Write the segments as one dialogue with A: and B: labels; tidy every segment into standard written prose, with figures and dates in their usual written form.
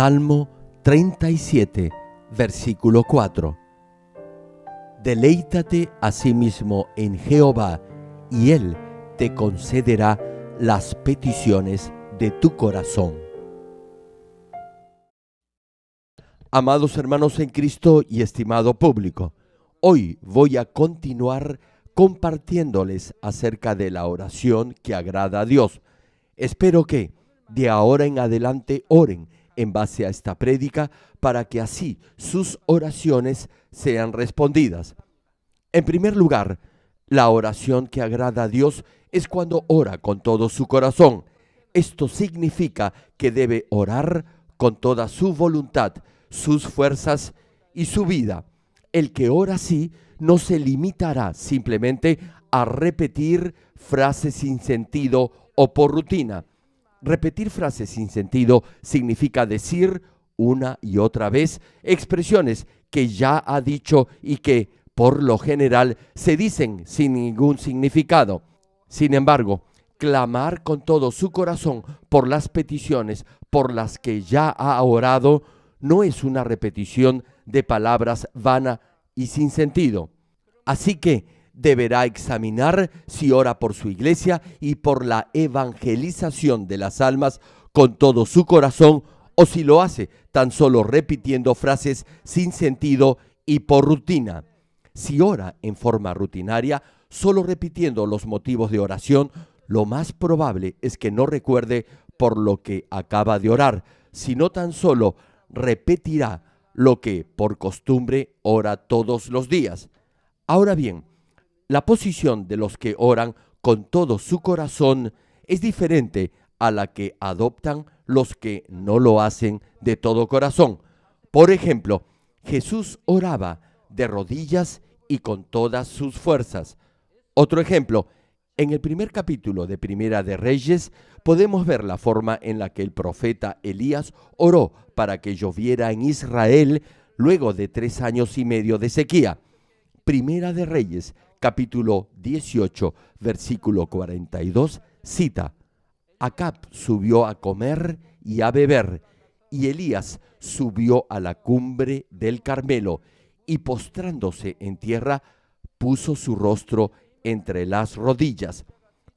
A: Salmo 37, versículo 4. Deleítate asimismo en Jehová, y Él te concederá las peticiones de tu corazón. Amados hermanos en Cristo y estimado público, hoy voy a continuar compartiéndoles acerca de la oración que agrada a Dios. Espero que de ahora en adelante oren en base a esta prédica para que así sus oraciones sean respondidas. En primer lugar, la oración que agrada a Dios es cuando ora con todo su corazón. Esto significa que debe orar con toda su voluntad, sus fuerzas y su vida. El que ora así no se limitará simplemente a repetir frases sin sentido o por rutina. Repetir frases sin sentido significa decir una y otra vez expresiones que ya ha dicho y que, por lo general, se dicen sin ningún significado. Sin embargo, clamar con todo su corazón por las peticiones por las que ya ha orado no es una repetición de palabras vana y sin sentido. Así que deberá examinar si ora por su iglesia y por la evangelización de las almas con todo su corazón, o si lo hace tan solo repitiendo frases sin sentido y por rutina. Si ora en forma rutinaria, solo repitiendo los motivos de oración, lo más probable es que no recuerde por lo que acaba de orar, sino tan solo repetirá lo que por costumbre ora todos los días. Ahora bien, la posición de los que oran con todo su corazón es diferente a la que adoptan los que no lo hacen de todo corazón. Por ejemplo, Jesús oraba de rodillas y con todas sus fuerzas. Otro ejemplo, en el primer capítulo de Primera de Reyes podemos ver la forma en la que el profeta Elías oró para que lloviera en Israel luego de 3 años y medio de sequía. Primera de Reyes, capítulo 18, versículo 42, cita: Acab subió a comer y a beber, y Elías subió a la cumbre del Carmelo, y postrándose en tierra, puso su rostro entre las rodillas.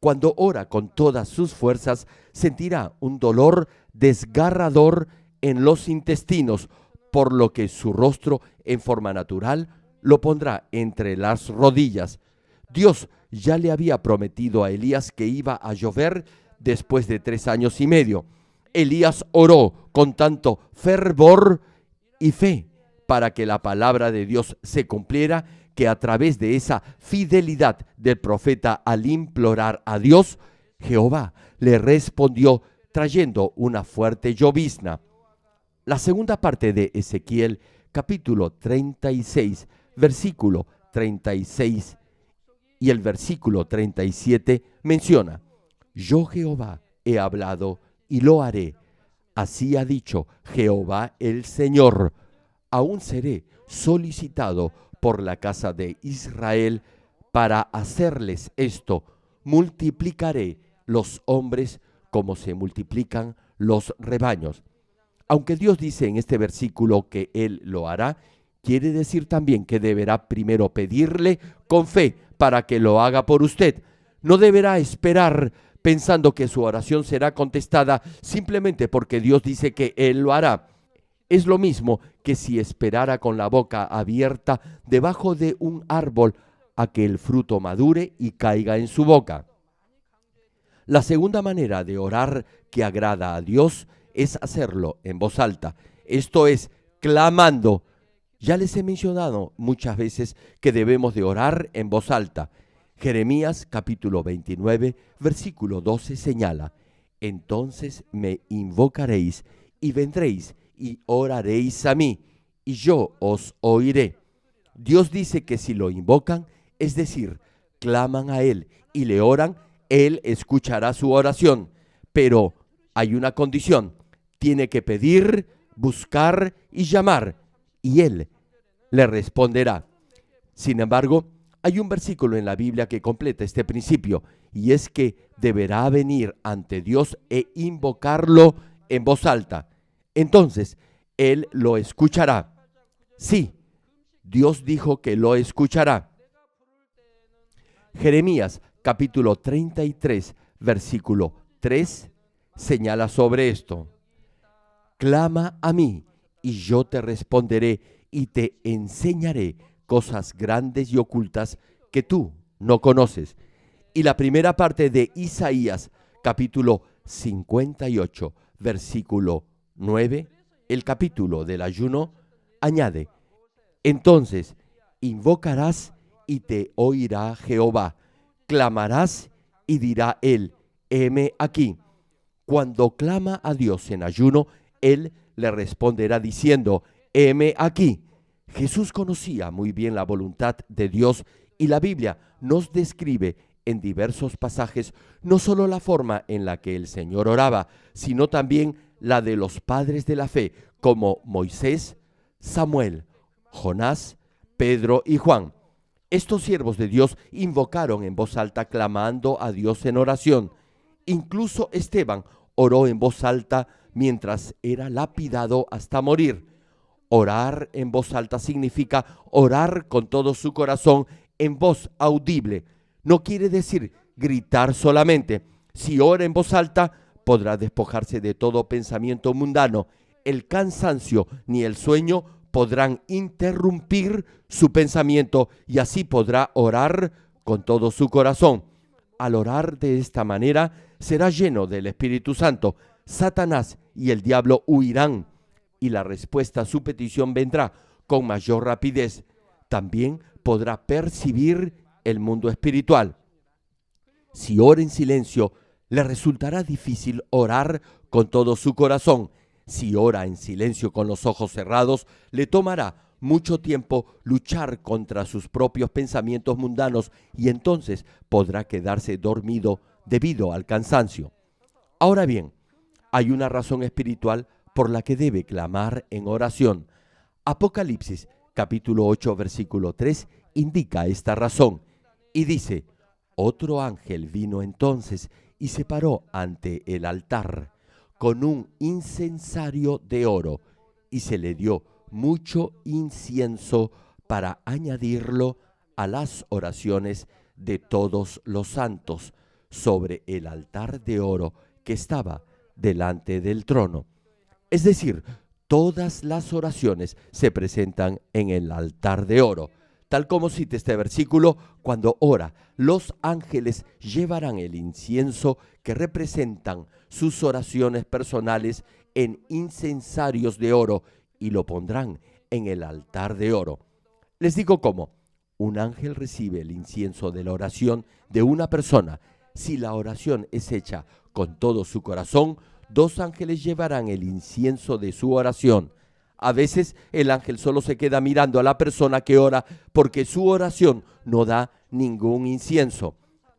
A: Cuando ora con todas sus fuerzas, sentirá un dolor desgarrador en los intestinos, por lo que su rostro en forma natural lo pondrá entre las rodillas. Dios ya le había prometido a Elías que iba a llover después de 3 años y medio. Elías oró con tanto fervor y fe para que la palabra de Dios se cumpliera, que a través de esa fidelidad del profeta al implorar a Dios, Jehová le respondió trayendo una fuerte llovizna. La segunda parte de Ezequiel, capítulo 36, versículo 36 y el versículo 37 menciona: Yo Jehová he hablado y lo haré. Así ha dicho Jehová el Señor. Aún seré solicitado por la casa de Israel para hacerles esto. Multiplicaré los hombres como se multiplican los rebaños. Aunque Dios dice en este versículo que Él lo hará, quiere decir también que deberá primero pedirle con fe para que lo haga por usted. No deberá esperar pensando que su oración será contestada simplemente porque Dios dice que Él lo hará. Es lo mismo que si esperara con la boca abierta debajo de un árbol a que el fruto madure y caiga en su boca. La segunda manera de orar que agrada a Dios es hacerlo en voz alta, esto es, clamando. Ya les he mencionado muchas veces que debemos de orar en voz alta. Jeremías capítulo 29, versículo 12 señala: Entonces me invocaréis y vendréis y oraréis a mí, y yo os oiré. Dios dice que si lo invocan, es decir, claman a Él y le oran, Él escuchará su oración. Pero hay una condición: tiene que pedir, buscar y llamar, y Él le responderá. Sin embargo, hay un versículo en la Biblia que completa este principio, y es que deberá venir ante Dios e invocarlo en voz alta. entonces Él lo escuchará. Sí, Dios dijo que lo escuchará. Jeremías capítulo 33, versículo 3, señala sobre esto. Clama a mí, y yo te responderé, y te enseñaré cosas grandes y ocultas que tú no conoces. Y la primera parte de Isaías, capítulo 58, versículo 9, el capítulo del ayuno, añade, entonces invocarás y te oirá Jehová, clamarás y dirá él, heme aquí. Cuando clama a Dios en ayuno, Él le responderá diciendo, heme aquí. Jesús conocía muy bien la voluntad de Dios y la Biblia nos describe en diversos pasajes no solo la forma en la que el Señor oraba, sino también la de los padres de la fe, como Moisés, Samuel, Jonás, Pedro y Juan. Estos siervos de Dios invocaron en voz alta clamando a Dios en oración. Incluso Esteban oró en voz alta mientras era lapidado hasta morir. Orar en voz alta significa orar con todo su corazón en voz audible. No quiere decir gritar solamente. Si ora en voz alta, podrá despojarse de todo pensamiento mundano. El cansancio ni el sueño podrán interrumpir su pensamiento y así podrá orar con todo su corazón. Al orar de esta manera, será lleno del Espíritu Santo. Satanás y el diablo huirán y la respuesta a su petición vendrá con mayor rapidez. También podrá percibir el mundo espiritual. Si ora en silencio, le resultará difícil orar con todo su corazón. Si ora en silencio con los ojos cerrados, le tomará mucho tiempo luchar contra sus propios pensamientos mundanos y entonces podrá quedarse dormido debido al cansancio. Ahora bien, hay una razón espiritual por la que debe clamar en oración. Apocalipsis capítulo 8 versículo 3 indica esta razón y dice, otro ángel vino entonces y se paró ante el altar con un incensario de oro y se le dio mucho incienso para añadirlo a las oraciones de todos los santos sobre el altar de oro que estaba delante del trono. Es decir, todas las oraciones se presentan en el altar de oro. Tal como cita este versículo, cuando ora, los ángeles llevarán el incienso que representan sus oraciones personales en incensarios de oro y lo pondrán en el altar de oro. Les digo cómo. Un ángel recibe el incienso de la oración de una persona. Si la oración es hecha con todo su corazón, dos ángeles llevarán el incienso de su oración. A veces el ángel solo se queda mirando a la persona que ora porque su oración no da ningún incienso.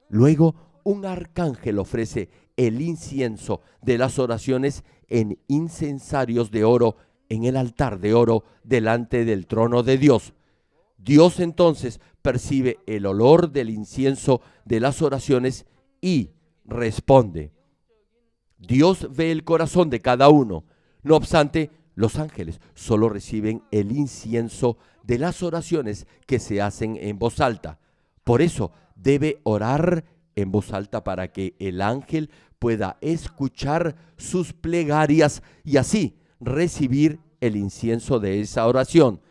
A: Luego, un arcángel ofrece el incienso de las oraciones en incensarios de oro en el altar de oro delante del trono de Dios. Dios entonces percibe el olor del incienso de las oraciones y responde. Dios ve el corazón de cada uno. No obstante, los ángeles solo reciben el incienso de las oraciones que se hacen en voz alta. Por eso debe orar en voz alta para que el ángel pueda escuchar sus plegarias y así recibir el incienso de esa oración.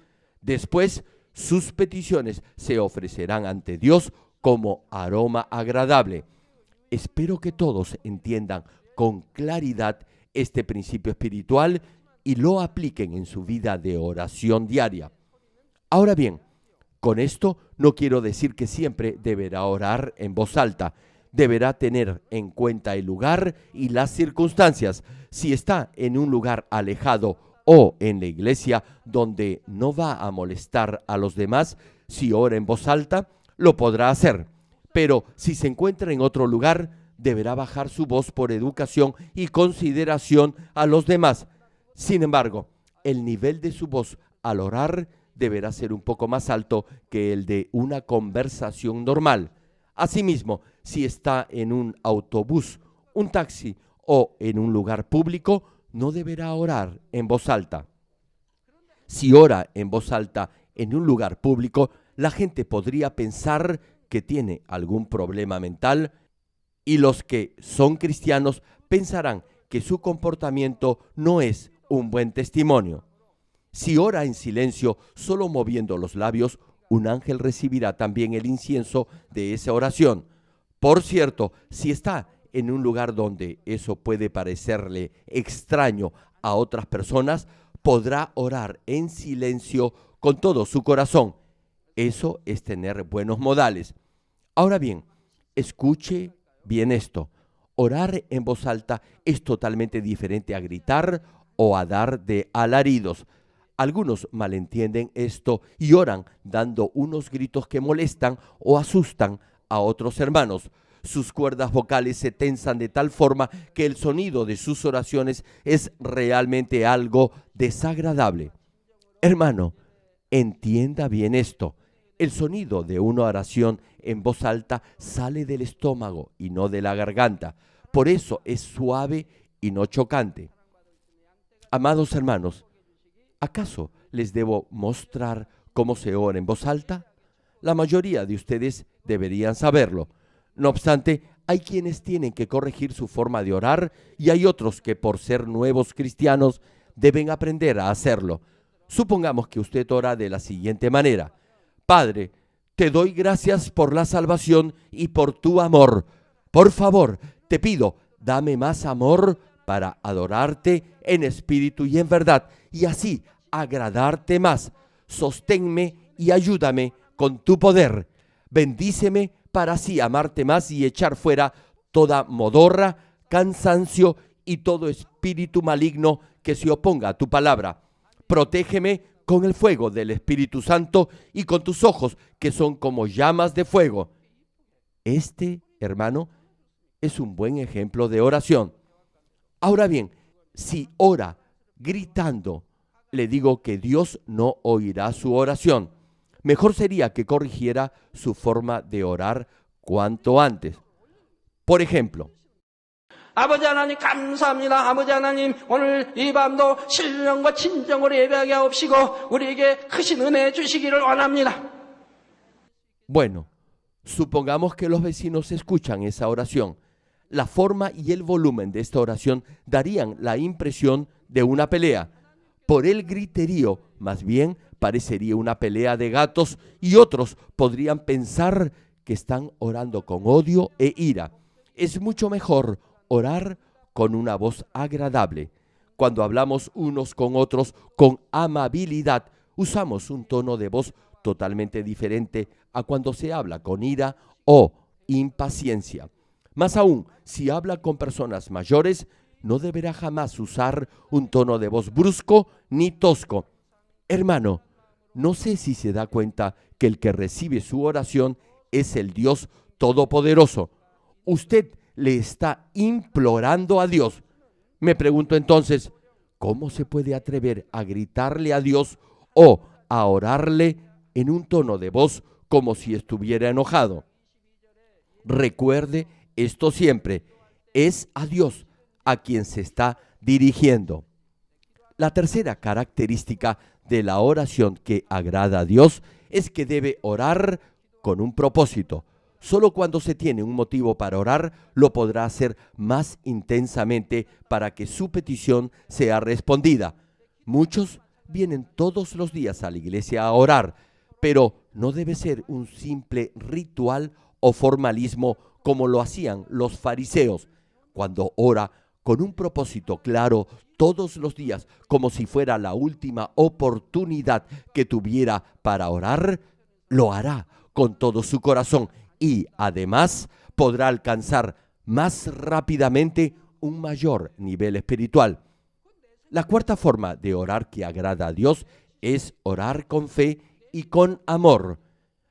A: Después, sus peticiones se ofrecerán ante Dios como aroma agradable. Espero que todos entiendan con claridad este principio espiritual y lo apliquen en su vida de oración diaria. Ahora bien, con esto no quiero decir que siempre deberá orar en voz alta. Deberá tener en cuenta el lugar y las circunstancias. Si está en un lugar alejado o en la iglesia donde no va a molestar a los demás, si ora en voz alta, lo podrá hacer. Pero si se encuentra en otro lugar, deberá bajar su voz por educación y consideración a los demás. Sin embargo, el nivel de su voz al orar deberá ser un poco más alto que el de una conversación normal. Asimismo, si está en un autobús, un taxi o en un lugar público, no deberá orar en voz alta. Si ora en voz alta en un lugar público, la gente podría pensar que tiene algún problema mental y los que son cristianos pensarán que su comportamiento no es un buen testimonio. Si ora en silencio, solo moviendo los labios, un ángel recibirá también el incienso de esa oración. Por cierto, si está en un lugar donde eso puede parecerle extraño a otras personas, podrá orar en silencio con todo su corazón. Eso es tener buenos modales. Ahora bien, escuche bien esto. Orar en voz alta es totalmente diferente a gritar o a dar de alaridos. Algunos malentienden esto y oran dando unos gritos que molestan o asustan a otros hermanos. Sus cuerdas vocales se tensan de tal forma que el sonido de sus oraciones es realmente algo desagradable. Hermano, entienda bien esto. El sonido de una oración en voz alta sale del estómago y no de la garganta. Por eso es suave y no chocante. Amados hermanos, ¿acaso les debo mostrar cómo se ora en voz alta? La mayoría de ustedes deberían saberlo. No obstante, hay quienes tienen que corregir su forma de orar y hay otros que por ser nuevos cristianos deben aprender a hacerlo. Supongamos que usted ora de la siguiente manera: Padre, te doy gracias por la salvación y por tu amor. Por favor, te pido, dame más amor para adorarte en espíritu y en verdad, y así agradarte más. Sosténme y ayúdame con tu poder. Bendíceme para así amarte más y echar fuera toda modorra, cansancio y todo espíritu maligno que se oponga a tu palabra. Protégeme con el fuego del Espíritu Santo y con tus ojos que son como llamas de fuego. Este, hermano, es un buen ejemplo de oración. Ahora bien, si ora gritando, le digo que Dios no oirá su oración. Mejor sería que corrigiera su forma de orar cuanto antes. Por ejemplo,
B: 아버지 하나님 감사합니다. 아버지 하나님 오늘 이 밤도 신령과 진정으로 예배하게 하옵시고 우리에게 크신 은혜 주시기를 원합니다.
A: bueno, supongamos que los vecinos escuchan esa oración. La forma y el volumen de esta oración darían la impresión de una pelea. Por el griterío, más bien, parecería una pelea de gatos y otros podrían pensar que están orando con odio e ira. Es mucho mejor orar con una voz agradable. Cuando hablamos unos con otros con amabilidad, usamos un tono de voz totalmente diferente a cuando se habla con ira o impaciencia. Más aún, si habla con personas mayores, no deberá jamás usar un tono de voz brusco ni tosco. Hermano, no sé si se da cuenta que el que recibe su oración es el Dios Todopoderoso. Usted le está implorando a Dios. Me pregunto entonces, ¿cómo se puede atrever a gritarle a Dios o a orarle en un tono de voz como si estuviera enojado? Recuerde esto siempre, es a Dios a quien se está dirigiendo. La tercera característica de la oración que agrada a Dios es que debe orar con un propósito. Solo cuando se tiene un motivo para orar, lo podrá hacer más intensamente para que su petición sea respondida. Muchos vienen todos los días a la iglesia a orar, pero no debe ser un simple ritual o formalismo como lo hacían los fariseos. Cuando ora con un propósito claro todos los días, como si fuera la última oportunidad que tuviera para orar, lo hará con todo su corazón y además podrá alcanzar más rápidamente un mayor nivel espiritual. La cuarta forma de orar que agrada a Dios es orar con fe y con amor.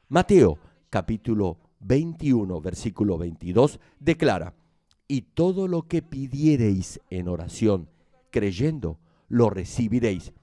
A: Mateo capítulo 21, versículo 22 declara: y todo lo que pidiereis en oración, creyendo, lo recibiréis.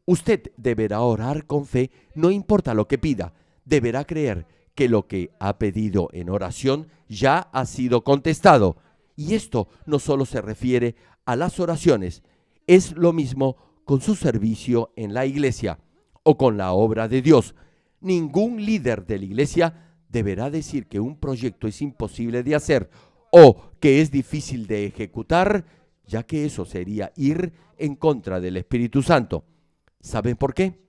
A: Usted deberá orar con fe, no importa lo que pida. Deberá creer que lo que ha pedido en oración ya ha sido contestado. Y esto no solo se refiere a las oraciones. Es lo mismo con su servicio en la iglesia o con la obra de Dios. Ningún líder de la iglesia deberá decir que un proyecto es imposible de hacer o que es difícil de ejecutar, ya que eso sería ir en contra del Espíritu Santo. ¿Saben por qué?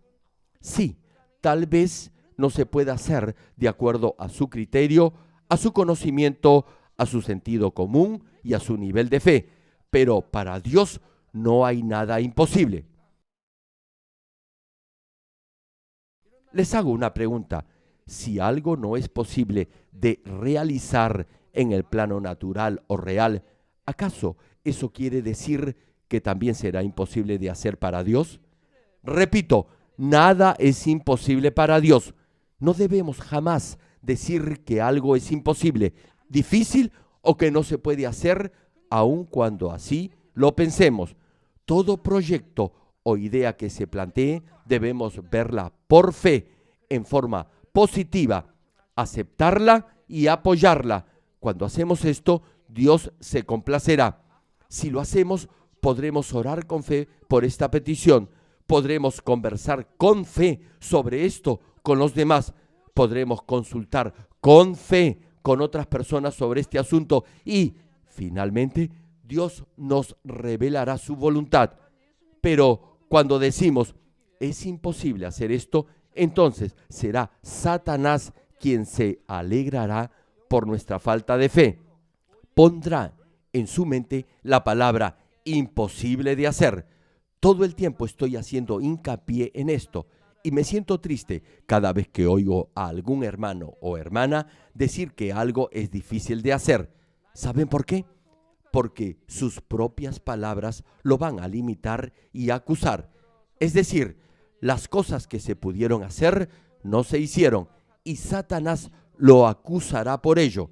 A: Sí, tal vez no se pueda hacer de acuerdo a su criterio, a su conocimiento, a su sentido común y a su nivel de fe, pero para Dios no hay nada imposible. Les hago una pregunta. Si algo no es posible de realizar en el plano natural o real, ¿acaso eso quiere decir que también será imposible de hacer para Dios? Repito, nada es imposible para Dios. No debemos jamás decir que algo es imposible, difícil o que no se puede hacer, aun cuando así lo pensemos. Todo proyecto o idea que se plantee debemos verla por fe, en forma positiva, aceptarla y apoyarla. Cuando hacemos esto, Dios se complacerá. Si lo hacemos, podremos orar con fe por esta petición. Podremos conversar con fe sobre esto con los demás. Podremos consultar con fe con otras personas sobre este asunto y, finalmente, Dios nos revelará su voluntad. Pero cuando decimos, es imposible hacer esto, entonces será Satanás quien se alegrará por nuestra falta de fe. Pondrá en su mente la palabra imposible de hacer. Todo el tiempo estoy haciendo hincapié en esto y me siento triste cada vez que oigo a algún hermano o hermana decir que algo es difícil de hacer. ¿Saben por qué? Porque sus propias palabras lo van a limitar y acusar. Es decir, las cosas que se pudieron hacer no se hicieron y Satanás lo acusará por ello.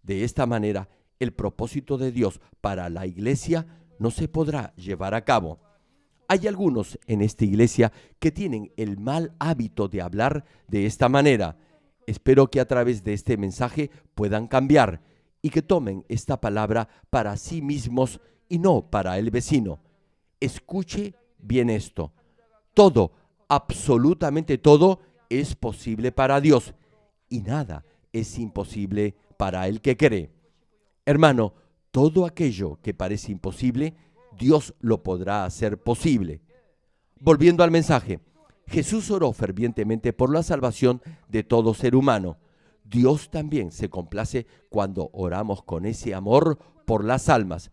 A: De esta manera, el propósito de Dios para la iglesia no se podrá llevar a cabo. Hay algunos en esta iglesia que tienen el mal hábito de hablar de esta manera. Espero que a través de este mensaje puedan cambiar y que tomen esta palabra para sí mismos y no para el vecino. Escuche bien esto. Todo, absolutamente todo, es posible para Dios y nada es imposible para el que cree. Hermano, todo aquello que parece imposible, Dios lo podrá hacer posible. Volviendo al mensaje, Jesús oró fervientemente por la salvación de todo ser humano. Dios también se complace cuando oramos con ese amor por las almas.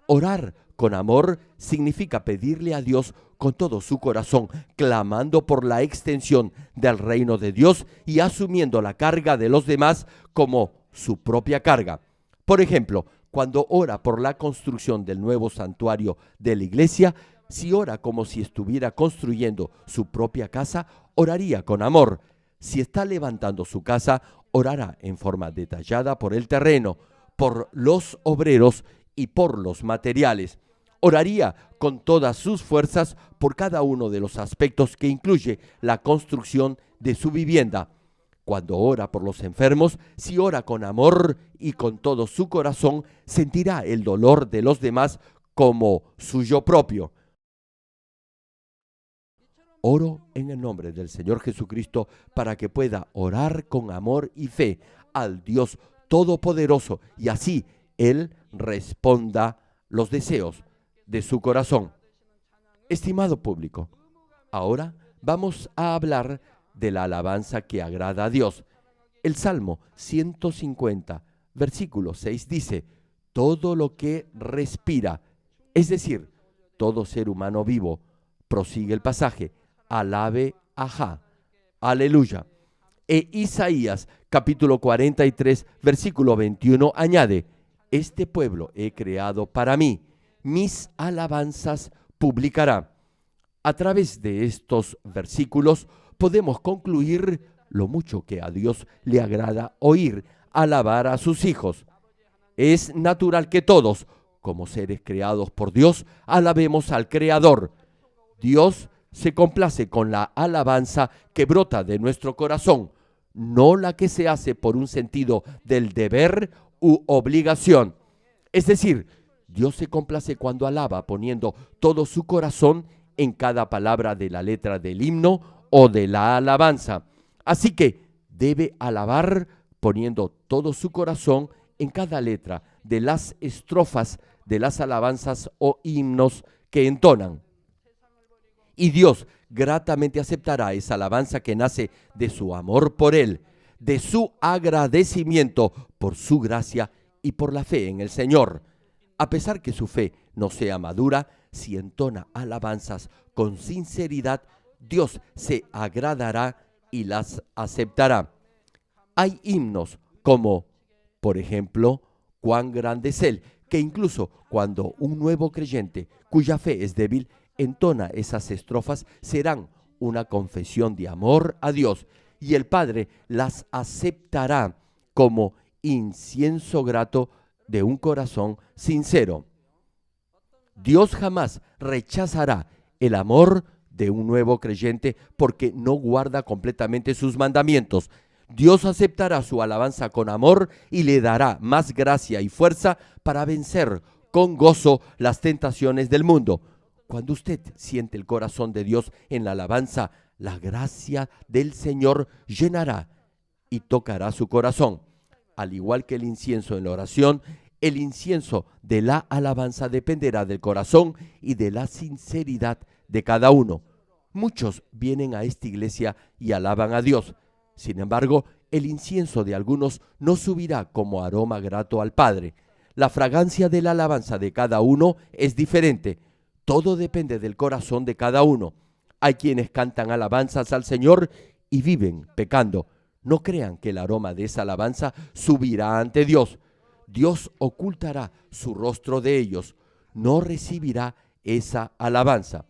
A: Orar con amor significa pedirle a Dios con todo su corazón, clamando por la extensión del reino de Dios y asumiendo la carga de los demás como su propia carga. Por ejemplo, cuando ora por la construcción del nuevo santuario de la iglesia, si ora como si estuviera construyendo su propia casa, oraría con amor. Si está levantando su casa, orará en forma detallada por el terreno, por los obreros y por los materiales. Oraría con todas sus fuerzas por cada uno de los aspectos que incluye la construcción de su vivienda. Cuando ora por los enfermos, si ora con amor y con todo su corazón, sentirá el dolor de los demás como suyo propio. Oro en el nombre del Señor Jesucristo para que pueda orar con amor y fe al Dios Todopoderoso y así Él responda los deseos de su corazón. Estimado público, ahora vamos a hablar de la alabanza que agrada a Dios. El Salmo 150, versículo 6 dice, todo lo que respira, es decir, todo ser humano vivo, prosigue el pasaje, alabe a Jah, aleluya. E Isaías capítulo 43, versículo 21 añade, este pueblo he creado para mí, mis alabanzas publicará. A través de estos versículos podemos concluir lo mucho que a Dios le agrada oír alabar a sus hijos. Es natural que todos, como seres creados por Dios, alabemos al Creador. Dios se complace con la alabanza que brota de nuestro corazón, no la que se hace por un sentido del deber u obligación. Es decir, Dios se complace cuando alaba poniendo todo su corazón en cada palabra de la letra del himno o de la alabanza. Así que debe alabar poniendo todo su corazón en cada letra de las estrofas de las alabanzas o himnos que entonan. Y Dios gratamente aceptará esa alabanza que nace de su amor por Él, de su agradecimiento por su gracia y por la fe en el Señor. A pesar que su fe no sea madura, si entona alabanzas con sinceridad, Dios se agradará y las aceptará. Hay himnos como, por ejemplo, Cuán grande es Él, que incluso cuando un nuevo creyente cuya fe es débil entona esas estrofas, serán una confesión de amor a Dios y el Padre las aceptará como incienso grato de un corazón sincero. Dios jamás rechazará el amor de un nuevo creyente porque no guarda completamente sus mandamientos. Dios aceptará su alabanza con amor y le dará más gracia y fuerza para vencer con gozo las tentaciones del mundo. Cuando usted siente el corazón de Dios en la alabanza, la gracia del Señor llenará y tocará su corazón. Al igual que el incienso en la oración, el incienso de la alabanza dependerá del corazón y de la sinceridad de cada uno. Muchos vienen a esta iglesia y alaban a Dios. Sin embargo, el incienso de algunos no subirá como aroma grato al Padre. La fragancia de la alabanza de cada uno es diferente. Todo depende del corazón de cada uno. Hay quienes cantan alabanzas al Señor y viven pecando. No crean que el aroma de esa alabanza subirá ante Dios. Dios ocultará su rostro de ellos. No recibirá esa alabanza.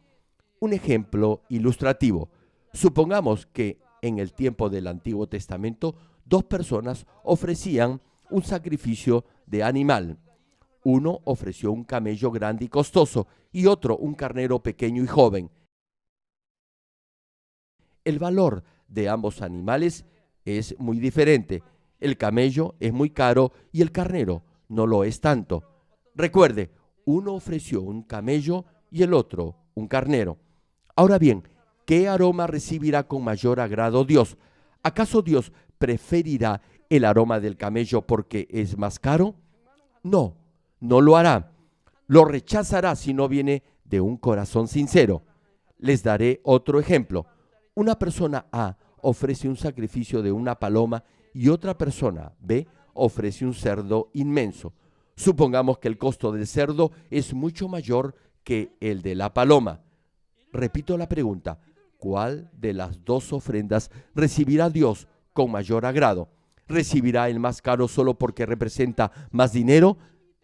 A: Un ejemplo ilustrativo. Supongamos que en el tiempo del Antiguo Testamento, dos personas ofrecían un sacrificio de animal. Uno ofreció un camello grande y costoso y otro un carnero pequeño y joven. El valor de ambos animales es muy diferente. El camello es muy caro y el carnero no lo es tanto. Recuerde, uno ofreció un camello y el otro un carnero. Ahora bien, ¿qué aroma recibirá con mayor agrado Dios? ¿Acaso Dios preferirá el aroma del camello porque es más caro? No, no lo hará. Lo rechazará si no viene de un corazón sincero. Les daré otro ejemplo. Una persona A ofrece un sacrificio de una paloma y otra persona B ofrece un cerdo inmenso. Supongamos que el costo del cerdo es mucho mayor que el de la paloma. Repito la pregunta, ¿cuál de las dos ofrendas recibirá Dios con mayor agrado? ¿Recibirá el más caro solo porque representa más dinero?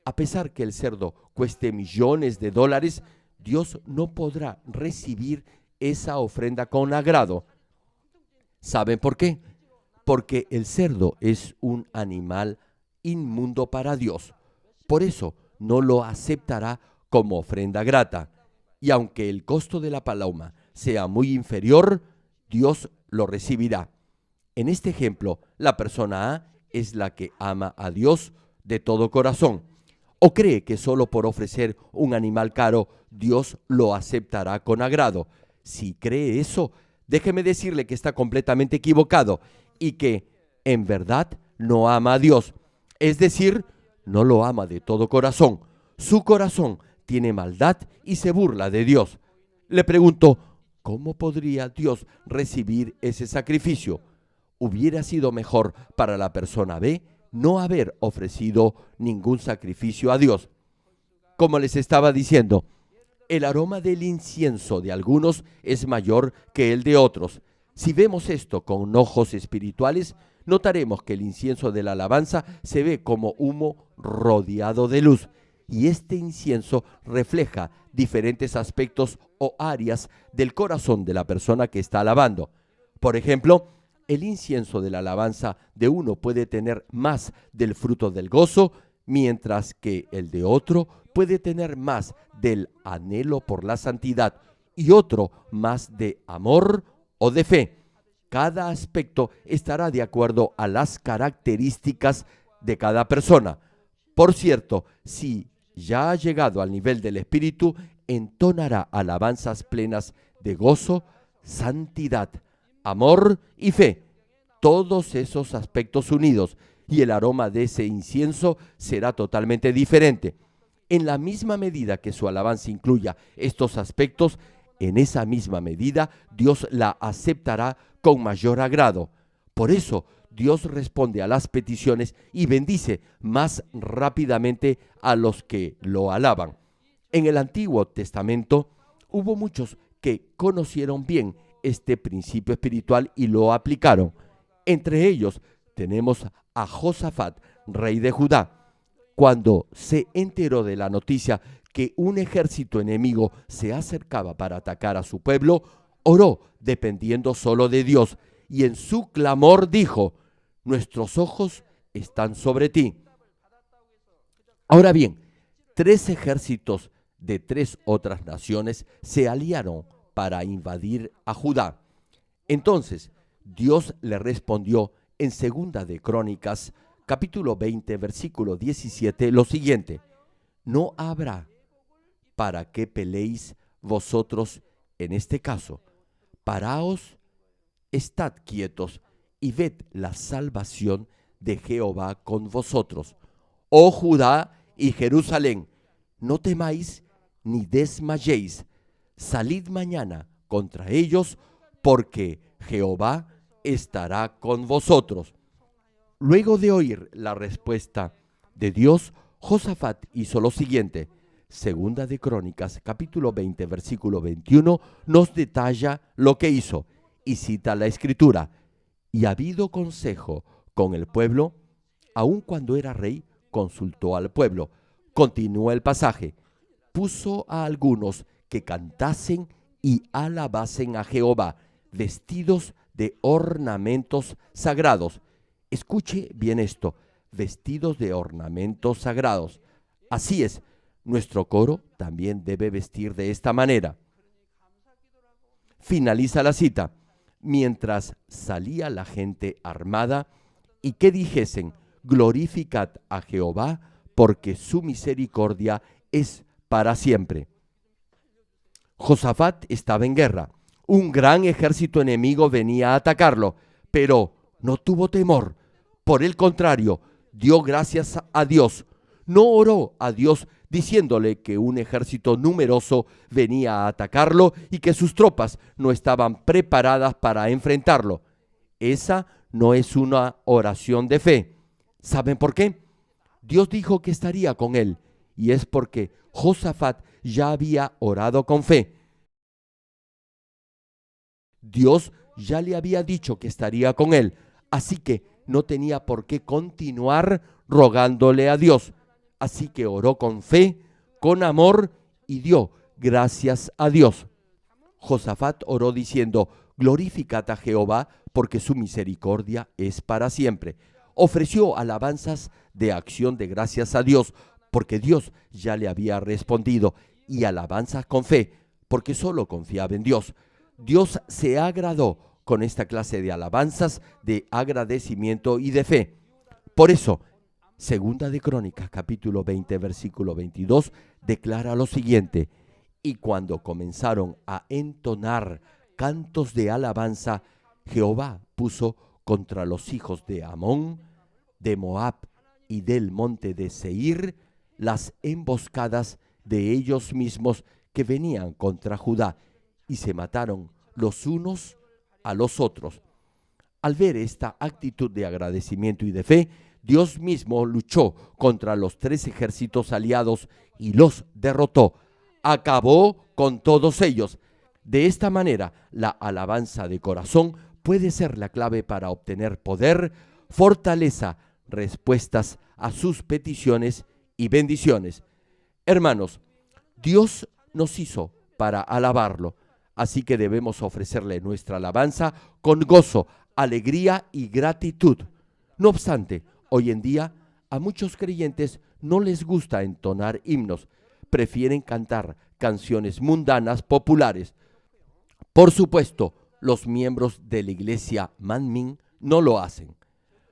A: A pesar que el cerdo cueste millones de dólares, Dios no podrá recibir esa ofrenda con agrado. ¿Saben por qué? Porque el cerdo es un animal inmundo para Dios. Por eso no lo aceptará como ofrenda grata. Y aunque el costo de la paloma sea muy inferior, Dios lo recibirá. En este ejemplo, la persona A es la que ama a Dios de todo corazón. ¿O cree que solo por ofrecer un animal caro, Dios lo aceptará con agrado? Si cree eso, déjeme decirle que está completamente equivocado y que, en verdad, no ama a Dios. Es decir, no lo ama de todo corazón. Su corazón tiene maldad y se burla de Dios. Le pregunto, ¿cómo podría Dios recibir ese sacrificio? Hubiera sido mejor para la persona B no haber ofrecido ningún sacrificio a Dios. Como les estaba diciendo, el aroma del incienso de algunos es mayor que el de otros. Si vemos esto con ojos espirituales, notaremos que el incienso de la alabanza se ve como humo rodeado de luz. Y este incienso refleja diferentes aspectos o áreas del corazón de la persona que está alabando. Por ejemplo, el incienso de la alabanza de uno puede tener más del fruto del gozo, mientras que el de otro puede tener más del anhelo por la santidad y otro más de amor o de fe. Cada aspecto estará de acuerdo a las características de cada persona. Por cierto, si ya llegado al nivel del Espíritu, entonará alabanzas plenas de gozo, santidad, amor y fe. Todos esos aspectos unidos, y el aroma de ese incienso será totalmente diferente. En la misma medida que su alabanza incluya estos aspectos, en esa misma medida Dios la aceptará con mayor agrado. Por eso Dios responde a las peticiones y bendice más rápidamente a los que lo alaban. En el Antiguo Testamento hubo muchos que conocieron bien este principio espiritual y lo aplicaron. Entre ellos tenemos a Josafat, rey de Judá. Cuando se enteró de la noticia que un ejército enemigo se acercaba para atacar a su pueblo, oró dependiendo solo de Dios y en su clamor dijo: nuestros ojos están sobre ti. Ahora bien, 3 ejércitos de 3 otras naciones se aliaron para invadir a Judá. Entonces Dios le respondió en Segunda de Crónicas, capítulo 20, versículo 17, lo siguiente: no habrá para qué peleéis vosotros en este caso. Paraos, estad quietos y ved la salvación de Jehová con vosotros. Oh Judá y Jerusalén, no temáis ni desmayéis. Salid mañana contra ellos, porque Jehová estará con vosotros. Luego de oír la respuesta de Dios, Josafat hizo lo siguiente. Segunda de Crónicas, capítulo 20, versículo 21, nos detalla lo que hizo y cita la Escritura. Y habido consejo con el pueblo, aun cuando era rey, consultó al pueblo. Continúa el pasaje. Puso a algunos que cantasen y alabasen a Jehová, vestidos de ornamentos sagrados. Escuche bien esto, vestidos de ornamentos sagrados. Así es, nuestro coro también debe vestir de esta manera. Finaliza la cita. Mientras salía la gente armada, y que dijesen: glorificad a Jehová, porque su misericordia es para siempre. Josafat estaba en guerra. Un gran ejército enemigo venía a atacarlo, pero no tuvo temor. Por el contrario, dio gracias a Dios. No oró a Dios diciéndole que un ejército numeroso venía a atacarlo y que sus tropas no estaban preparadas para enfrentarlo. Esa no es una oración de fe. ¿Saben por qué? Dios dijo que estaría con él, y es porque Josafat ya había orado con fe. Dios ya le había dicho que estaría con él, así que no tenía por qué continuar rogándole a Dios. Así que oró con fe, con amor, y dio gracias a Dios. Josafat oró diciendo: glorificad a Jehová, porque su misericordia es para siempre. Ofreció alabanzas de acción de gracias a Dios, porque Dios ya le había respondido, y alabanzas con fe, porque solo confiaba en Dios. Dios se agradó con esta clase de alabanzas de agradecimiento y de fe. Por eso, Segunda de Crónicas, capítulo 20, versículo 22, declara lo siguiente: y cuando comenzaron a entonar cantos de alabanza, Jehová puso contra los hijos de Amón, de Moab y del monte de Seir las emboscadas de ellos mismos que venían contra Judá, y se mataron los unos a los otros. Al ver esta actitud de agradecimiento y de fe, Dios mismo luchó contra los 3 ejércitos aliados y los derrotó. Acabó con todos ellos. De esta manera, la alabanza de corazón puede ser la clave para obtener poder, fortaleza, respuestas a sus peticiones y bendiciones. Hermanos, Dios nos hizo para alabarlo, así que debemos ofrecerle nuestra alabanza con gozo, alegría y gratitud. No obstante, hoy en día a muchos creyentes no les gusta entonar himnos, prefieren cantar canciones mundanas populares. Por supuesto, los miembros de la iglesia Manmin no lo hacen.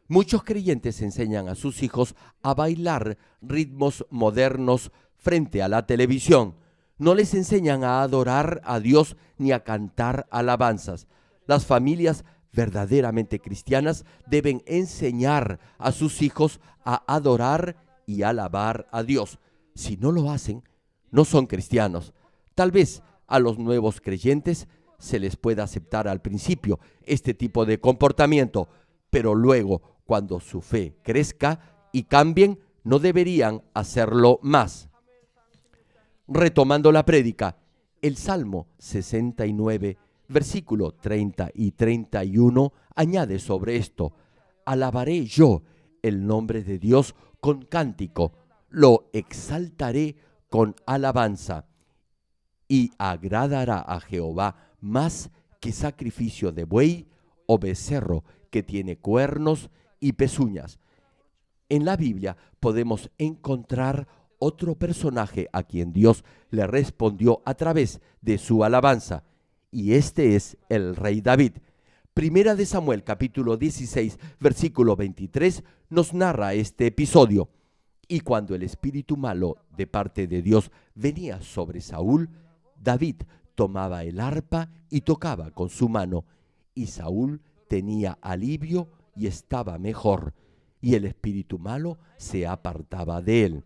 A: Muchos creyentes enseñan a sus hijos a bailar ritmos modernos frente a la televisión. No les enseñan a adorar a Dios ni a cantar alabanzas. Las familias verdaderamente cristianas deben enseñar a sus hijos a adorar y alabar a Dios. Si no lo hacen, no son cristianos. Tal vez a los nuevos creyentes se les pueda aceptar al principio este tipo de comportamiento, pero luego, cuando su fe crezca y cambien, no deberían hacerlo más. Retomando la prédica, el Salmo 69, versículo 30 y 31, añade sobre esto: alabaré yo el nombre de Dios con cántico, lo exaltaré con alabanza, y agradará a Jehová más que sacrificio de buey o becerro que tiene cuernos y pezuñas. En la Biblia podemos encontrar otro personaje a quien Dios le respondió a través de su alabanza, y este es el rey David. Primera de Samuel, capítulo 16, versículo 23, nos narra este episodio. Y cuando el espíritu malo de parte de Dios venía sobre Saúl, David tomaba el arpa y tocaba con su mano, y Saúl tenía alivio y estaba mejor, y el espíritu malo se apartaba de él.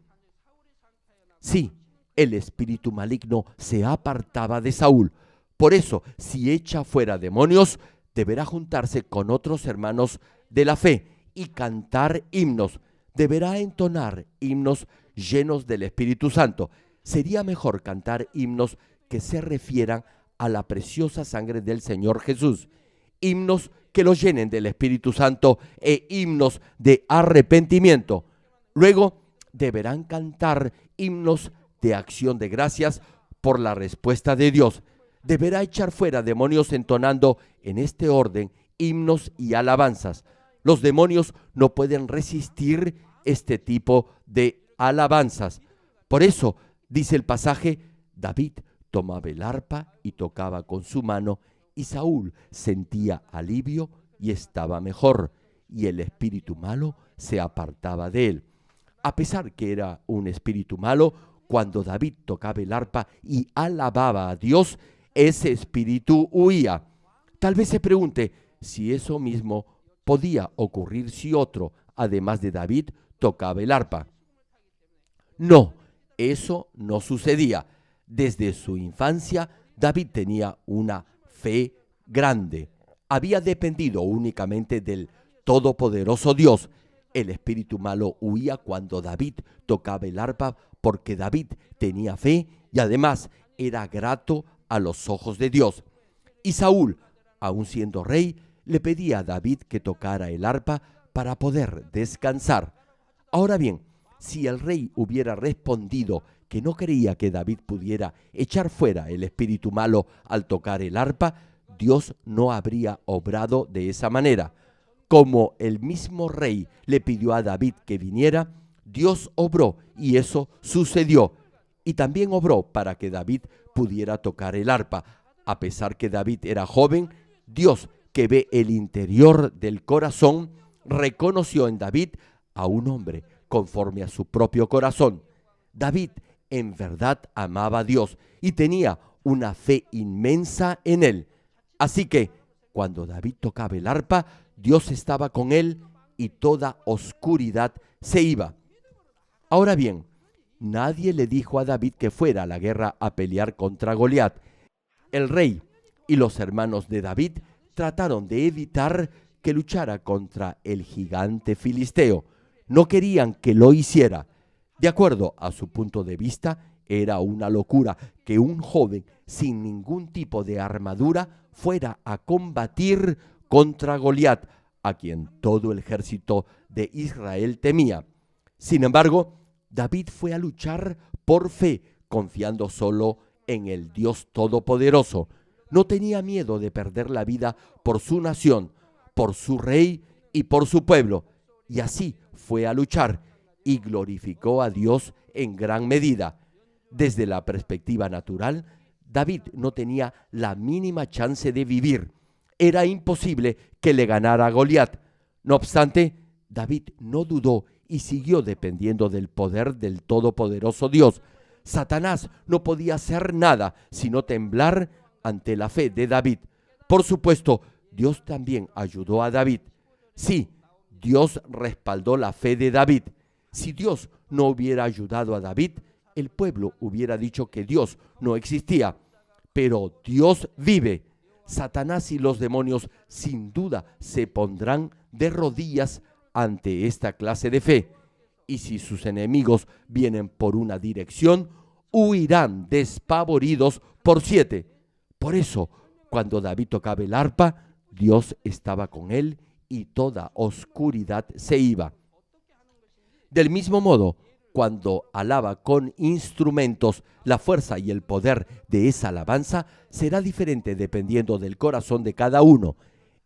A: Sí, el espíritu maligno se apartaba de Saúl. Por eso, si echa fuera demonios, deberá juntarse con otros hermanos de la fe y cantar himnos. Deberá entonar himnos llenos del Espíritu Santo. Sería mejor cantar himnos que se refieran a la preciosa sangre del Señor Jesús. Himnos que los llenen del Espíritu Santo e himnos de arrepentimiento. Luego deberán cantar himnos de acción de gracias por la respuesta de Dios. Deberá echar fuera demonios entonando en este orden himnos y alabanzas. Los demonios no pueden resistir este tipo de alabanzas. Por eso, dice el pasaje, David tomaba el arpa y tocaba con su mano, y Saúl sentía alivio y estaba mejor, y el espíritu malo se apartaba de él. A pesar que era un espíritu malo, cuando David tocaba el arpa y alababa a Dios, ese espíritu huía. Tal vez se pregunte si eso mismo podía ocurrir si otro, además de David, tocaba el arpa. No, eso no sucedía. Desde su infancia, David tenía una fe grande. Había dependido únicamente del todopoderoso Dios. El espíritu malo huía cuando David tocaba el arpa porque David tenía fe y además era grato a los ojos de Dios. Y Saúl, aun siendo rey, le pedía a David que tocara el arpa para poder descansar. Ahora bien, si el rey hubiera respondido que no creía que David pudiera echar fuera el espíritu malo al tocar el arpa, Dios no habría obrado de esa manera. Como el mismo rey le pidió a David que viniera, Dios obró y eso sucedió. Y también obró para que David pudiera tocar el arpa. A pesar que David era joven, Dios, que ve el interior del corazón, reconoció en David a un hombre conforme a su propio corazón. David en verdad amaba a Dios y tenía una fe inmensa en él. Así que cuando David tocaba el arpa, Dios estaba con él y toda oscuridad se iba. Ahora bien, nadie le dijo a David que fuera a la guerra a pelear contra Goliat. El rey y los hermanos de David trataron de evitar que luchara contra el gigante filisteo. No querían que lo hiciera. De acuerdo a su punto de vista, era una locura que un joven sin ningún tipo de armadura fuera a combatir contra Goliat, a quien todo el ejército de Israel temía. Sin embargo, David fue a luchar por fe, confiando solo en el Dios Todopoderoso. No tenía miedo de perder la vida por su nación, por su rey y por su pueblo. Y así fue a luchar y glorificó a Dios en gran medida. Desde la perspectiva natural, David no tenía la mínima chance de vivir. Era imposible que le ganara a Goliat. No obstante, David no dudó y siguió dependiendo del poder del todopoderoso Dios. Satanás no podía hacer nada sino temblar ante la fe de David. Por supuesto, Dios también ayudó a David. Sí, Dios respaldó la fe de David. Si Dios no hubiera ayudado a David, el pueblo hubiera dicho que Dios no existía. Pero Dios vive. Satanás y los demonios sin duda se pondrán de rodillas ante esta clase de fe. Y si sus enemigos vienen por una dirección, huirán despavoridos por 7. Por eso, cuando David tocaba el arpa, Dios estaba con él y toda oscuridad se iba. Del mismo modo, cuando alaba con instrumentos, la fuerza y el poder de esa alabanza será diferente dependiendo del corazón de cada uno.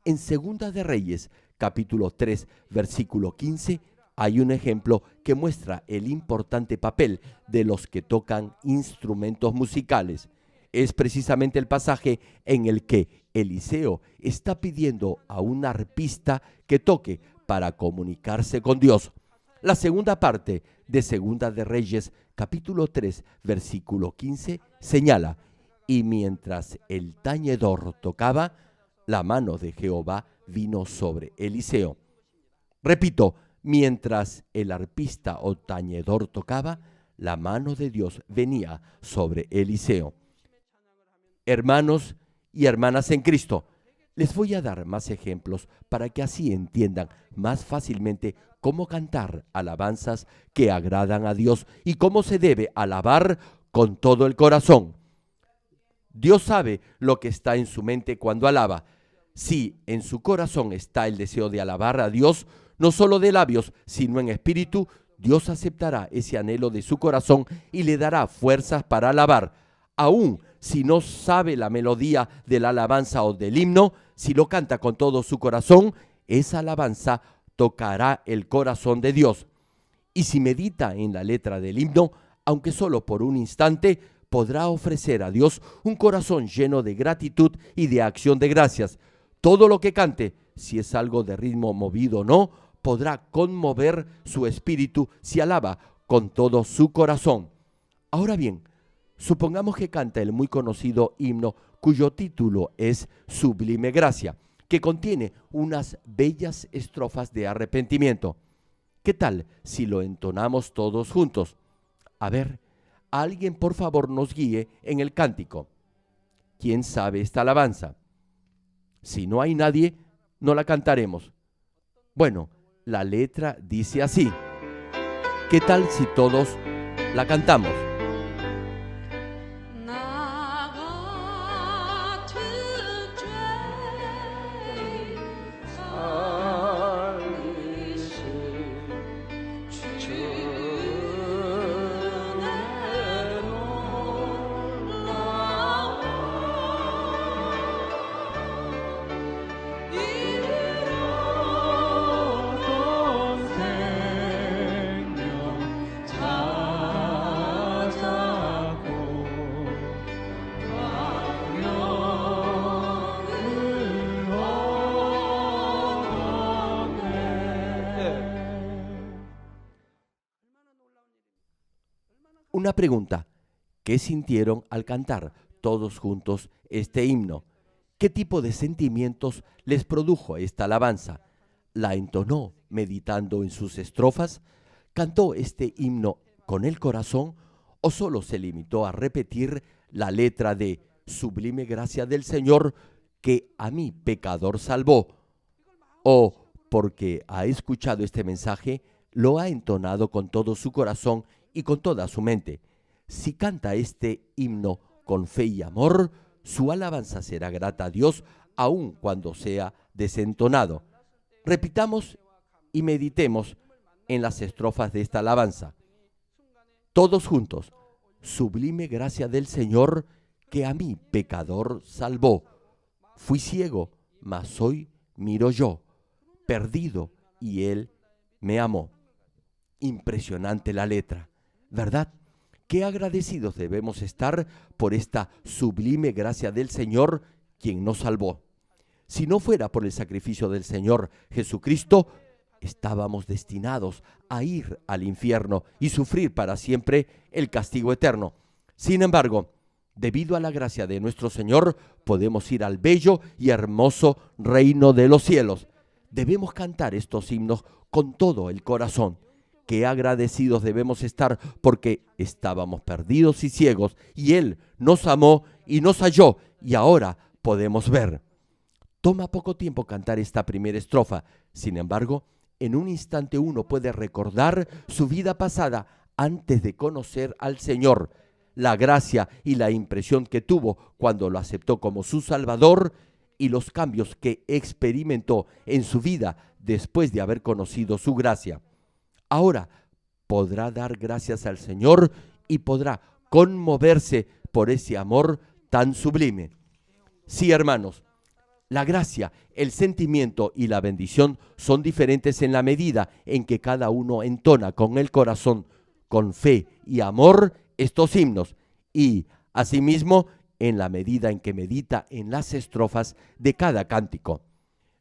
A: En Segunda de Reyes, capítulo 3, versículo 15, hay un ejemplo que muestra el importante papel de los que tocan instrumentos musicales. Es precisamente el pasaje en el que Eliseo está pidiendo a un arpista que toque para comunicarse con Dios. La segunda parte de Segunda de Reyes, capítulo 3, versículo 15, señala: y mientras el tañedor tocaba, la mano de Jehová vino sobre Eliseo. Repito, mientras el arpista o tañedor tocaba, la mano de Dios venía sobre Eliseo. Hermanos y hermanas en Cristo, les voy a dar más ejemplos para que así entiendan más fácilmente cómo cantar alabanzas que agradan a Dios y cómo se debe alabar con todo el corazón. Dios sabe lo que está en su mente cuando alaba. Si en su corazón está el deseo de alabar a Dios, no solo de labios, sino en espíritu, Dios aceptará ese anhelo de su corazón y le dará fuerzas para alabar. Aún si no sabe la melodía de la alabanza o del himno, si lo canta con todo su corazón, esa alabanza tocará el corazón de Dios. Y si medita en la letra del himno, aunque solo por un instante, podrá ofrecer a Dios un corazón lleno de gratitud y de acción de gracias. Todo lo que cante, si es algo de ritmo movido o no, podrá conmover su espíritu si alaba con todo su corazón. Ahora bien, supongamos que canta el muy conocido himno cuyo título es Sublime Gracia, que contiene unas bellas estrofas de arrepentimiento. ¿Qué tal si lo entonamos todos juntos? A ver, alguien por favor nos guíe en el cántico. ¿Quién sabe esta alabanza? Si no hay nadie, no la cantaremos. Bueno, la letra dice así. ¿Qué tal si todos la cantamos? Una pregunta: ¿qué sintieron al cantar todos juntos este himno? ¿Qué tipo de sentimientos les produjo esta alabanza? ¿La entonó meditando en sus estrofas? ¿Cantó este himno con el corazón o solo se limitó a repetir la letra de Sublime Gracia del Señor que a mí pecador salvó? ¿O porque ha escuchado este mensaje lo ha entonado con todo su corazón y con toda su mente? Si canta este himno con fe y amor, su alabanza será grata a Dios, aun cuando sea desentonado. Repitamos y meditemos en las estrofas de esta alabanza. Todos juntos. Sublime gracia del Señor que a mí pecador salvó. Fui ciego, mas hoy miro yo, perdido, y Él me amó. Impresionante la letra, ¿verdad? Qué agradecidos debemos estar por esta sublime gracia del Señor, quien nos salvó. Si no fuera por el sacrificio del Señor Jesucristo, estábamos destinados a ir al infierno y sufrir para siempre el castigo eterno. Sin embargo, debido a la gracia de nuestro Señor, podemos ir al bello y hermoso reino de los cielos. Debemos cantar estos himnos con todo el corazón. Qué agradecidos debemos estar porque estábamos perdidos y ciegos, y Él nos amó y nos halló, y ahora podemos ver. Toma poco tiempo cantar esta primera estrofa. Sin embargo, en un instante uno puede recordar su vida pasada antes de conocer al Señor, la gracia y la impresión que tuvo cuando lo aceptó como su Salvador y los cambios que experimentó en su vida después de haber conocido su gracia. Ahora podrá dar gracias al Señor y podrá conmoverse por ese amor tan sublime. Sí, hermanos, la gracia, el sentimiento y la bendición son diferentes en la medida en que cada uno entona con el corazón, con fe y amor estos himnos, y asimismo en la medida en que medita en las estrofas de cada cántico.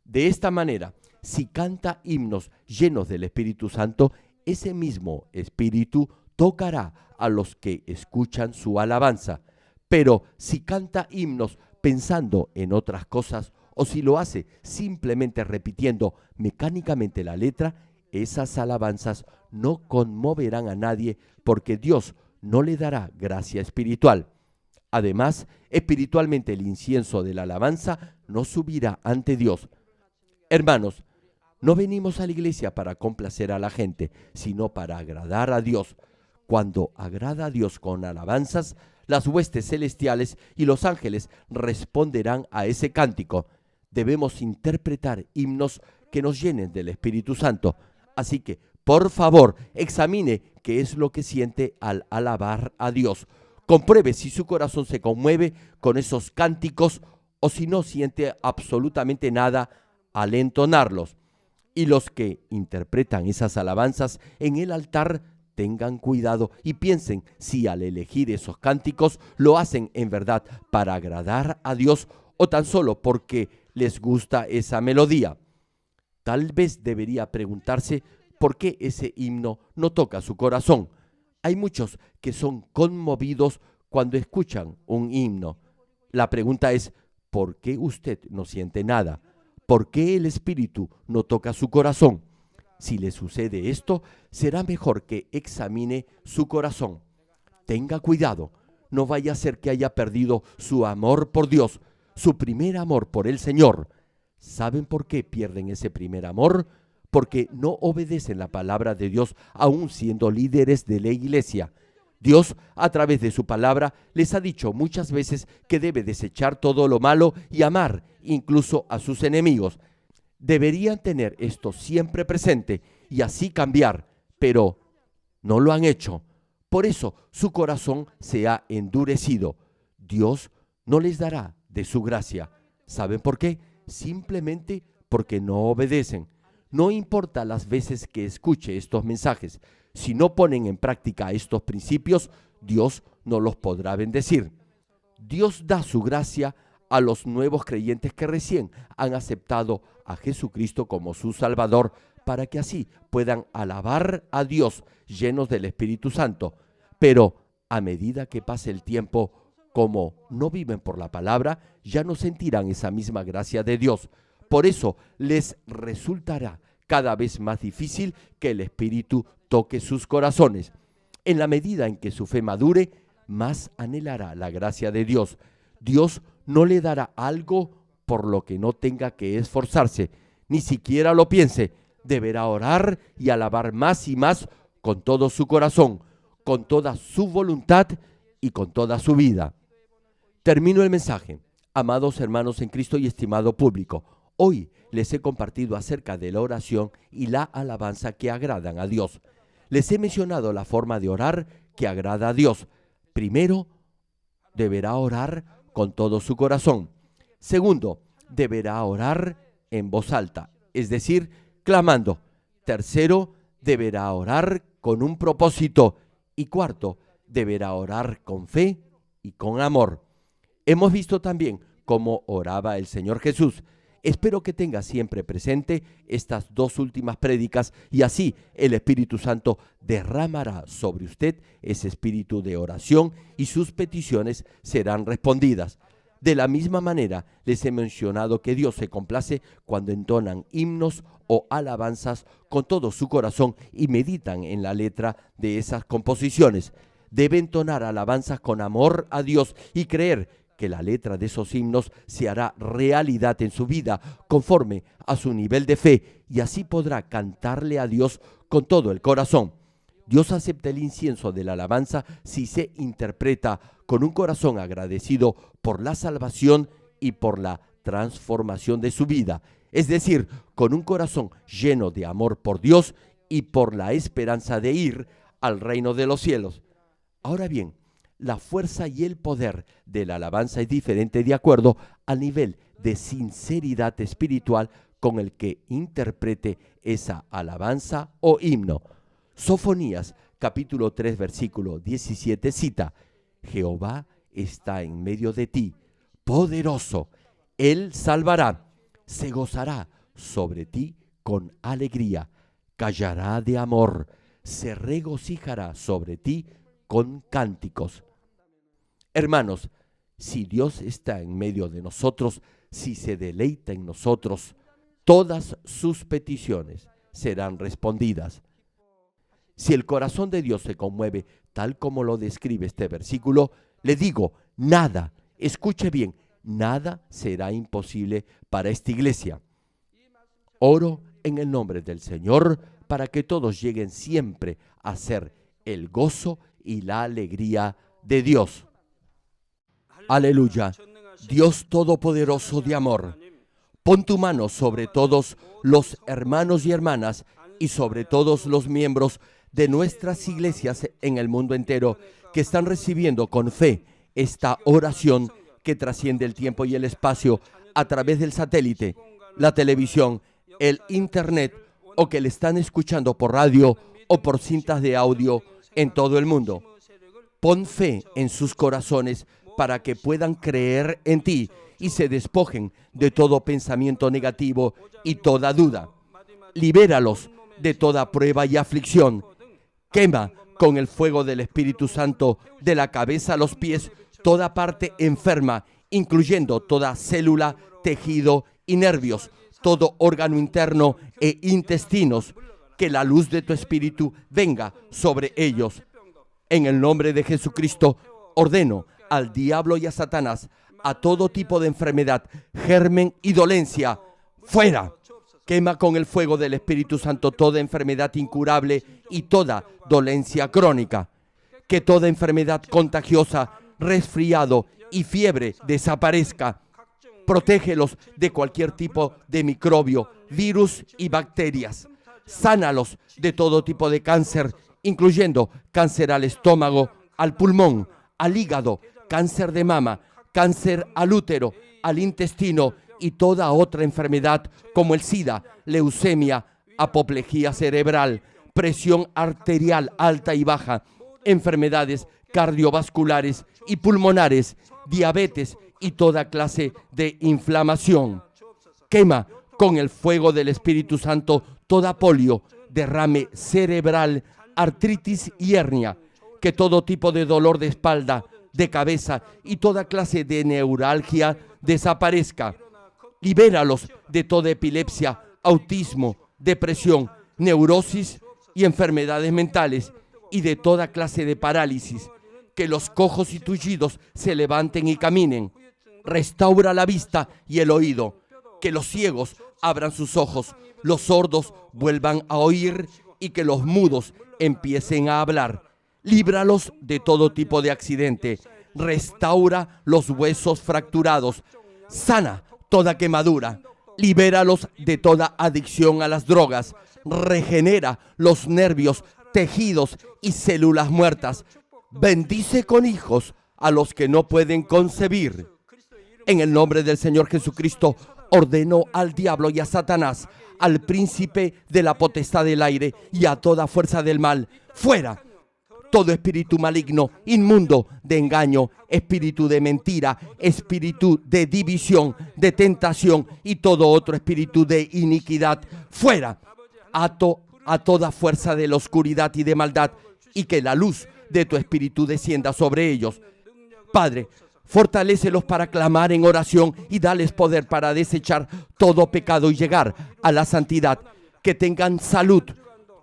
A: De esta manera, si canta himnos llenos del Espíritu Santo, ese mismo Espíritu tocará a los que escuchan su alabanza. Pero si canta himnos pensando en otras cosas, o si lo hace simplemente repitiendo mecánicamente la letra, esas alabanzas no conmoverán a nadie porque Dios no le dará gracia espiritual. Además, espiritualmente el incienso de la alabanza no subirá ante Dios. Hermanos, no venimos a la iglesia para complacer a la gente, sino para agradar a Dios. Cuando agrada a Dios con alabanzas, las huestes celestiales y los ángeles responderán a ese cántico. Debemos interpretar himnos que nos llenen del Espíritu Santo. Así que, por favor, examine qué es lo que siente al alabar a Dios. Compruebe si su corazón se conmueve con esos cánticos o si no siente absolutamente nada al entonarlos. Y los que interpretan esas alabanzas en el altar tengan cuidado y piensen si al elegir esos cánticos lo hacen en verdad para agradar a Dios o tan solo porque les gusta esa melodía. Tal vez debería preguntarse por qué ese himno no toca su corazón. Hay muchos que son conmovidos cuando escuchan un himno. La pregunta es, ¿por qué usted no siente nada? ¿Por qué el Espíritu no toca su corazón? Si le sucede esto, será mejor que examine su corazón. Tenga cuidado, no vaya a ser que haya perdido su amor por Dios, su primer amor por el Señor. ¿Saben por qué pierden ese primer amor? Porque no obedecen la palabra de Dios, aún siendo líderes de la iglesia. Dios, a través de su palabra, les ha dicho muchas veces que debe desechar todo lo malo y amar incluso a sus enemigos. Deberían tener esto siempre presente y así cambiar, pero no lo han hecho. Por eso su corazón se ha endurecido. Dios no les dará de su gracia. ¿Saben por qué? Simplemente porque no obedecen. No importa las veces que escuche estos mensajes, si no ponen en práctica estos principios, Dios no los podrá bendecir. Dios da su gracia a los nuevos creyentes que recién han aceptado a Jesucristo como su Salvador, para que así puedan alabar a Dios llenos del Espíritu Santo. Pero a medida que pase el tiempo, como no viven por la palabra, ya no sentirán esa misma gracia de Dios. Por eso les resultará cada vez más difícil que el Espíritu toque sus corazones. En la medida en que su fe madure, más anhelará la gracia de Dios. Dios no le dará algo por lo que no tenga que esforzarse, ni siquiera lo piense. Deberá orar y alabar más y más con todo su corazón, con toda su voluntad y con toda su vida. Termino el mensaje. Amados hermanos en Cristo y estimado público, hoy les he compartido acerca de la oración y la alabanza que agradan a Dios. Les he mencionado la forma de orar que agrada a Dios. Primero, deberá orar con todo su corazón. Segundo, deberá orar en voz alta, es decir, clamando. Tercero, deberá orar con un propósito. Y cuarto, deberá orar con fe y con amor. Hemos visto también cómo oraba el Señor Jesús Espero que tenga siempre presente estas dos últimas prédicas y así el Espíritu Santo derramará sobre usted ese espíritu de oración y sus peticiones serán respondidas. De la misma manera, les he mencionado que Dios se complace cuando entonan himnos o alabanzas con todo su corazón y meditan en la letra de esas composiciones. Debe entonar alabanzas con amor a Dios y creer que la letra de esos himnos se hará realidad en su vida conforme a su nivel de fe y así podrá cantarle a Dios con todo el corazón. Dios acepta el incienso de la alabanza si se interpreta con un corazón agradecido por la salvación y por la transformación de su vida, es decir, con un corazón lleno de amor por Dios y por la esperanza de ir al reino de los cielos. Ahora bien, la fuerza y el poder de la alabanza es diferente de acuerdo al nivel de sinceridad espiritual con el que interprete esa alabanza o himno. Sofonías capítulo 3 versículo 17 cita: Jehová está en medio de ti, poderoso, Él salvará, se gozará sobre ti con alegría, callará de amor, se regocijará sobre ti con cánticos. Hermanos, si Dios está en medio de nosotros, si se deleita en nosotros, todas sus peticiones serán respondidas. Si el corazón de Dios se conmueve tal como lo describe este versículo, le digo, nada, escuche bien, nada será imposible para esta iglesia. Oro en el nombre del Señor para que todos lleguen siempre a ser el gozo y la alegría de Dios. Aleluya. Dios Todopoderoso de amor, pon tu mano sobre todos los hermanos y hermanas y sobre todos los miembros de nuestras iglesias en el mundo entero que están recibiendo con fe esta oración que trasciende el tiempo y el espacio a través del satélite, la televisión, el internet o que le están escuchando por radio o por cintas de audio en todo el mundo. Pon fe en sus corazones para que puedan creer en ti y se despojen de todo pensamiento negativo y toda duda. Libéralos de toda prueba y aflicción. Quema con el fuego del Espíritu Santo de la cabeza a los pies toda parte enferma, incluyendo toda célula, tejido y nervios, todo órgano interno e intestinos. Que la luz de tu Espíritu venga sobre ellos. En el nombre de Jesucristo, ordeno al diablo y a Satanás, a todo tipo de enfermedad, germen y dolencia, fuera. Quema con el fuego del Espíritu Santo toda enfermedad incurable y toda dolencia crónica. Que toda enfermedad contagiosa, resfriado y fiebre desaparezca. Protégelos de cualquier tipo de microbio, virus y bacterias. Sánalos de todo tipo de cáncer, incluyendo cáncer al estómago, al pulmón, al hígado, cáncer de mama, cáncer al útero, al intestino y toda otra enfermedad como el SIDA, leucemia, apoplejía cerebral, presión arterial alta y baja, enfermedades cardiovasculares y pulmonares, diabetes y toda clase de inflamación. Quema con el fuego del Espíritu Santo toda polio, derrame cerebral, artritis y hernia. Que todo tipo de dolor de espalda, de cabeza y toda clase de neuralgia desaparezca. Libéralos de toda epilepsia, autismo, depresión, neurosis y enfermedades mentales y de toda clase de parálisis. Que los cojos y tullidos se levanten y caminen. Restaura la vista y el oído. Que los ciegos abran sus ojos, los sordos vuelvan a oír y que los mudos empiecen a hablar. Líbralos de todo tipo de accidente. Restaura los huesos fracturados. Sana toda quemadura. Libéralos de toda adicción a las drogas. Regenera los nervios, tejidos y células muertas. Bendice con hijos a los que no pueden concebir. En el nombre del Señor Jesucristo, ordeno al diablo y a Satanás, al príncipe de la potestad del aire y a toda fuerza del mal, fuera. todo espíritu maligno, inmundo, de engaño, espíritu de mentira, espíritu de división, de tentación y todo otro espíritu de iniquidad, fuera. Ato a toda fuerza de la oscuridad y de maldad, y que la luz de tu espíritu descienda sobre ellos. Padre, fortalécelos para clamar en oración y dales poder para desechar todo pecado y llegar a la santidad. Que tengan salud,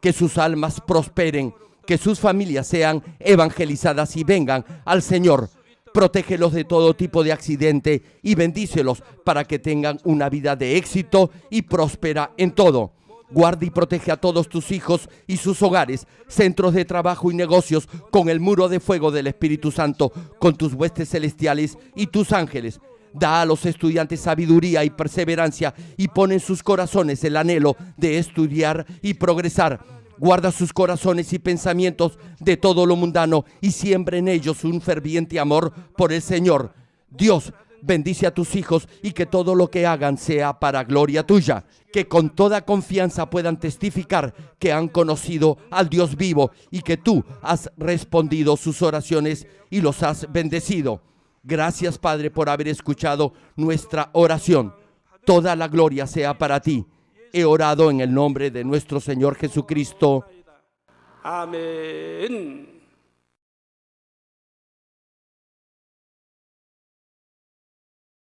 A: que sus almas prosperen, que sus familias sean evangelizadas y vengan al Señor. Protégelos de todo tipo de accidente y bendícelos para que tengan una vida de éxito y próspera en todo. Guarda y protege a todos tus hijos y sus hogares, centros de trabajo y negocios con el muro de fuego del Espíritu Santo, con tus huestes celestiales y tus ángeles. Da a los estudiantes sabiduría y perseverancia y pon en sus corazones el anhelo de estudiar y progresar. Guarda sus corazones y pensamientos de todo lo mundano y siembra en ellos un ferviente amor por el Señor. Dios, bendice a tus hijos y que todo lo que hagan sea para gloria tuya. Que con toda confianza puedan testificar que han conocido al Dios vivo y que tú has respondido sus oraciones y los has bendecido. Gracias, Padre, por haber escuchado nuestra oración. Toda la gloria sea para ti. He orado en el nombre de nuestro Señor Jesucristo.
B: 아멘.